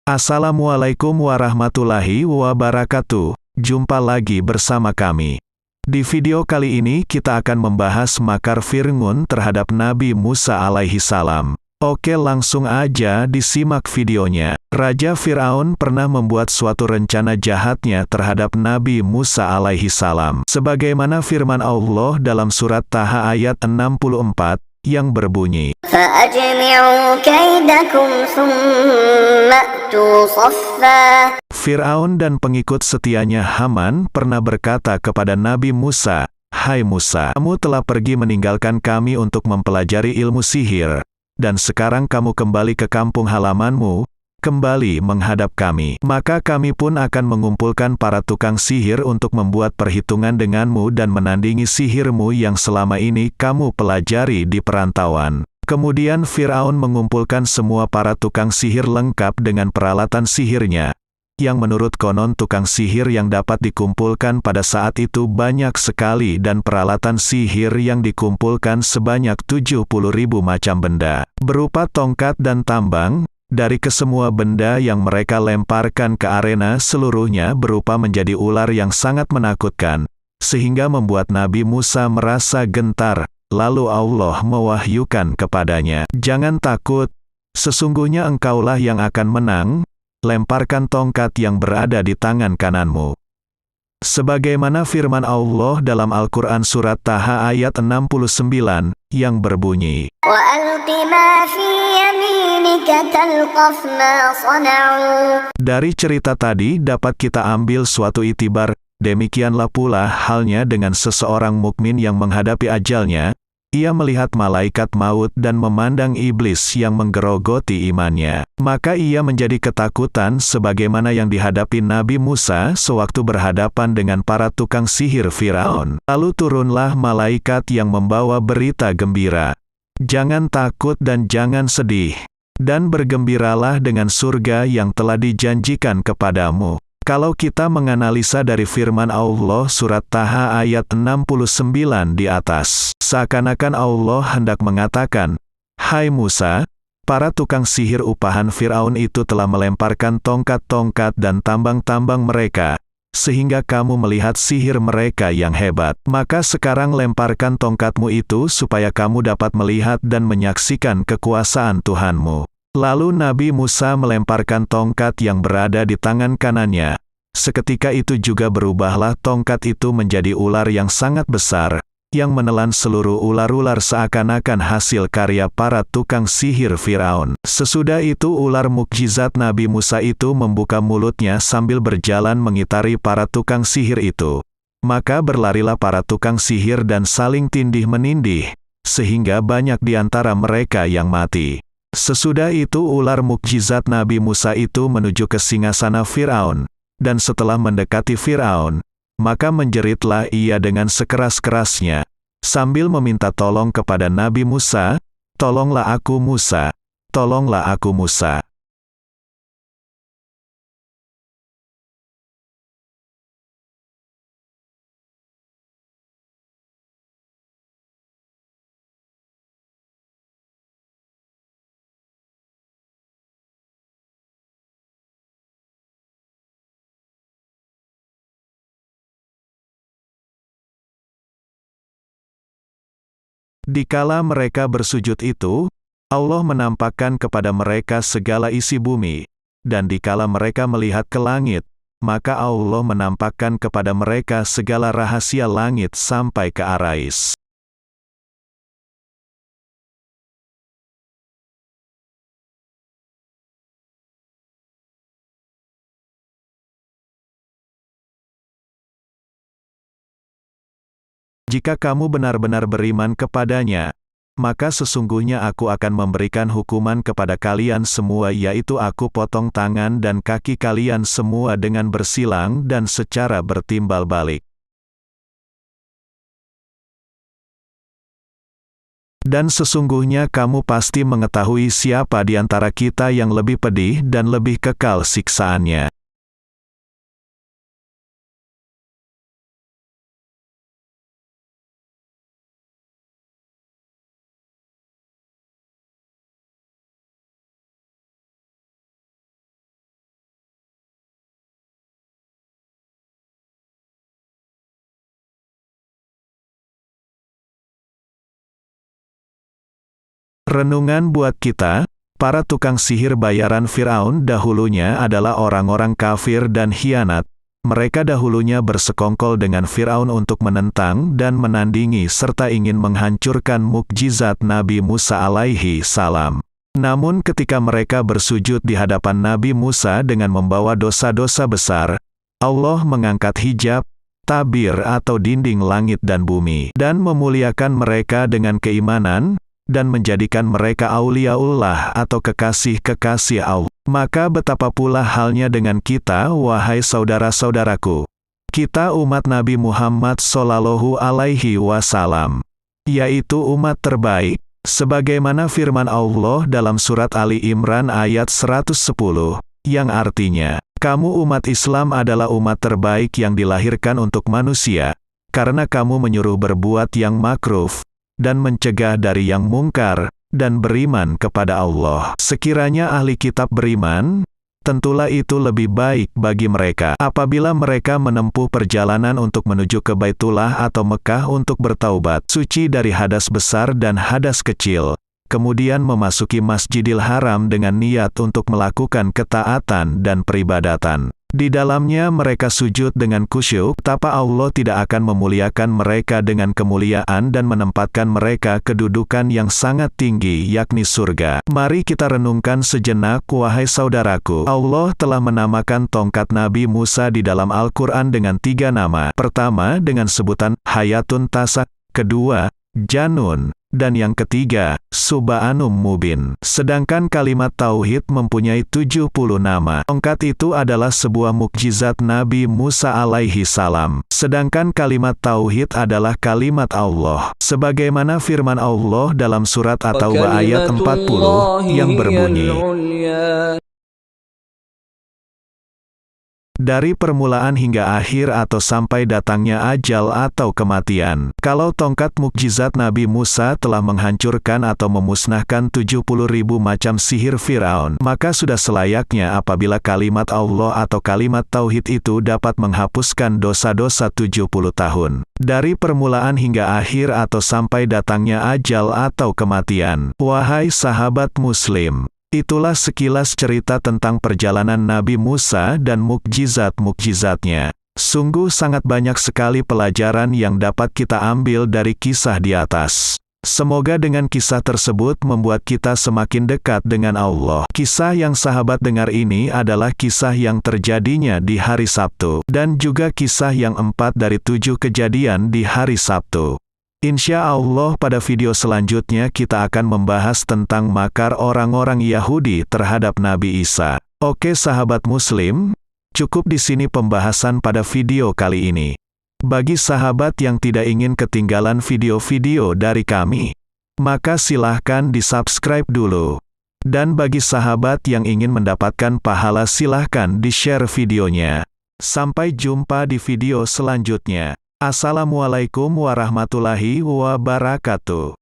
Assalamualaikum warahmatullahi wabarakatuh. Jumpa lagi bersama kami. Di video kali ini kita akan membahas makar Fir'aun terhadap Nabi Musa alaihi salam. Oke, langsung aja disimak videonya. Raja Fir'aun pernah membuat suatu rencana jahatnya terhadap Nabi Musa alaihi salam. Sebagaimana firman Allah dalam surat Taha ayat 64 yang berbunyi, فَأَجْمِعُوا كَيْدَكُمْ ثُمَّ أْتُوا صَفًّا. Fir'aun dan pengikut setianya Haman pernah berkata kepada Nabi Musa, "Hai Musa, kamu telah pergi meninggalkan kami untuk mempelajari ilmu sihir, dan sekarang kamu kembali ke kampung halamanmu, kembali menghadap kami. Maka kami pun akan mengumpulkan para tukang sihir untuk membuat perhitungan denganmu dan menandingi sihirmu yang selama ini kamu pelajari di perantauan." Kemudian Fir'aun mengumpulkan semua para tukang sihir lengkap dengan peralatan sihirnya, yang menurut konon tukang sihir yang dapat dikumpulkan pada saat itu banyak sekali dan peralatan sihir yang dikumpulkan sebanyak 70.000 macam benda, berupa tongkat dan tambang. Dari kesemua benda yang mereka lemparkan ke arena seluruhnya berupa menjadi ular yang sangat menakutkan, sehingga membuat Nabi Musa merasa gentar. Lalu Allah mewahyukan kepadanya, "Jangan takut, sesungguhnya engkaulah yang akan menang. Lemparkan tongkat yang berada di tangan kananmu." Sebagaimana firman Allah dalam Al-Quran Surat Taha ayat 69, yang berbunyi, وَأَلْقِ مَا فِي يَمِينِكَ تَلْقَفْ مَا صَنَعُوا. dari cerita tadi dapat kita ambil suatu itibar, demikianlah pula halnya dengan seseorang mukmin yang menghadapi ajalnya. Ia melihat malaikat maut dan memandang iblis yang menggerogoti imannya. Maka ia menjadi ketakutan sebagaimana yang dihadapi Nabi Musa sewaktu berhadapan dengan para tukang sihir Fir'aun. Lalu turunlah malaikat yang membawa berita gembira. "Jangan takut dan jangan sedih, dan bergembiralah dengan surga yang telah dijanjikan kepadamu." Kalau kita menganalisa dari firman Allah surat Taha ayat 69 di atas, seakan-akan Allah hendak mengatakan, "Hai Musa, para tukang sihir upahan Fir'aun itu telah melemparkan tongkat-tongkat dan tambang-tambang mereka, sehingga kamu melihat sihir mereka yang hebat. Maka sekarang lemparkan tongkatmu itu supaya kamu dapat melihat dan menyaksikan kekuasaan Tuhanmu." Lalu Nabi Musa melemparkan tongkat yang berada di tangan kanannya. Seketika itu juga berubahlah tongkat itu menjadi ular yang sangat besar, yang menelan seluruh ular-ular seakan-akan hasil karya para tukang sihir Fir'aun. Sesudah itu ular mukjizat Nabi Musa itu membuka mulutnya sambil berjalan mengitari para tukang sihir itu. Maka berlarilah para tukang sihir dan saling tindih-menindih, sehingga banyak di antara mereka yang mati. Sesudah itu ular mukjizat Nabi Musa itu menuju ke singgasana Fir'aun, dan setelah mendekati Fir'aun, maka menjeritlah ia dengan sekeras-kerasnya, sambil meminta tolong kepada Nabi Musa, "Tolonglah aku Musa, tolonglah aku Musa." Dikala mereka bersujud itu, Allah menampakkan kepada mereka segala isi bumi, dan dikala mereka melihat ke langit, maka Allah menampakkan kepada mereka segala rahasia langit sampai ke Arais. Jika kamu benar-benar beriman kepadanya, maka sesungguhnya aku akan memberikan hukuman kepada kalian semua, yaitu aku potong tangan dan kaki kalian semua dengan bersilang dan secara bertimbal balik. Dan sesungguhnya kamu pasti mengetahui siapa di antara kita yang lebih pedih dan lebih kekal siksaannya. Renungan buat kita, para tukang sihir bayaran Firaun dahulunya adalah orang-orang kafir dan khianat. Mereka dahulunya bersekongkol dengan Firaun untuk menentang dan menandingi serta ingin menghancurkan mukjizat Nabi Musa alaihi salam. Namun ketika mereka bersujud di hadapan Nabi Musa dengan membawa dosa-dosa besar, Allah mengangkat hijab, tabir atau dinding langit dan bumi, dan memuliakan mereka dengan keimanan, dan menjadikan mereka auliaullah atau kekasih-kekasih Allah. Maka betapa pula halnya dengan kita, wahai saudara-saudaraku. Kita umat Nabi Muhammad Shallallahu Alaihi Wasallam, yaitu umat terbaik, sebagaimana firman Allah dalam surat Ali Imran ayat 110, yang artinya, kamu umat Islam adalah umat terbaik yang dilahirkan untuk manusia, karena kamu menyuruh berbuat yang makruf, dan mencegah dari yang mungkar, dan beriman kepada Allah. Sekiranya ahli kitab beriman, tentulah itu lebih baik bagi mereka apabila mereka menempuh perjalanan untuk menuju ke Baitullah atau Mekah untuk bertaubat, suci dari hadas besar dan hadas kecil, kemudian memasuki Masjidil Haram dengan niat untuk melakukan ketaatan dan peribadatan. Di dalamnya mereka sujud dengan khusyuk, betapa Allah tidak akan memuliakan mereka dengan kemuliaan dan menempatkan mereka kedudukan yang sangat tinggi, yakni surga. Mari kita renungkan sejenak, wahai saudaraku. Allah telah menamakan tongkat Nabi Musa di dalam Al-Quran dengan 3 nama. Pertama dengan sebutan Hayatun Tasak, kedua Janun, dan yang ketiga, Subhanum Mubin. Sedangkan kalimat Tauhid mempunyai 70 nama. Tongkat itu adalah sebuah mukjizat Nabi Musa alaihi salam. Sedangkan kalimat Tauhid adalah kalimat Allah. Sebagaimana firman Allah dalam surat At-Taubah ayat 40, yang berbunyi, dari permulaan hingga akhir atau sampai datangnya ajal atau kematian. Kalau tongkat mukjizat Nabi Musa telah menghancurkan atau memusnahkan 70.000 macam sihir Firaun, maka sudah selayaknya apabila kalimat Allah atau kalimat Tauhid itu dapat menghapuskan dosa-dosa 70 tahun. Dari permulaan hingga akhir atau sampai datangnya ajal atau kematian. Wahai sahabat Muslim, itulah sekilas cerita tentang perjalanan Nabi Musa dan mukjizat-mukjizatnya. Sungguh sangat banyak sekali pelajaran yang dapat kita ambil dari kisah di atas. Semoga dengan kisah tersebut membuat kita semakin dekat dengan Allah. Kisah yang sahabat dengar ini adalah kisah yang terjadinya di hari Sabtu, dan juga kisah yang 4 dari 7 kejadian di hari Sabtu. Insya Allah pada video selanjutnya kita akan membahas tentang makar orang-orang Yahudi terhadap Nabi Isa. Oke sahabat Muslim, cukup di sini pembahasan pada video kali ini. Bagi sahabat yang tidak ingin ketinggalan video-video dari kami, maka silahkan di-subscribe dulu. Dan bagi sahabat yang ingin mendapatkan pahala silahkan di-share videonya. Sampai jumpa di video selanjutnya. Assalamualaikum warahmatullahi wabarakatuh.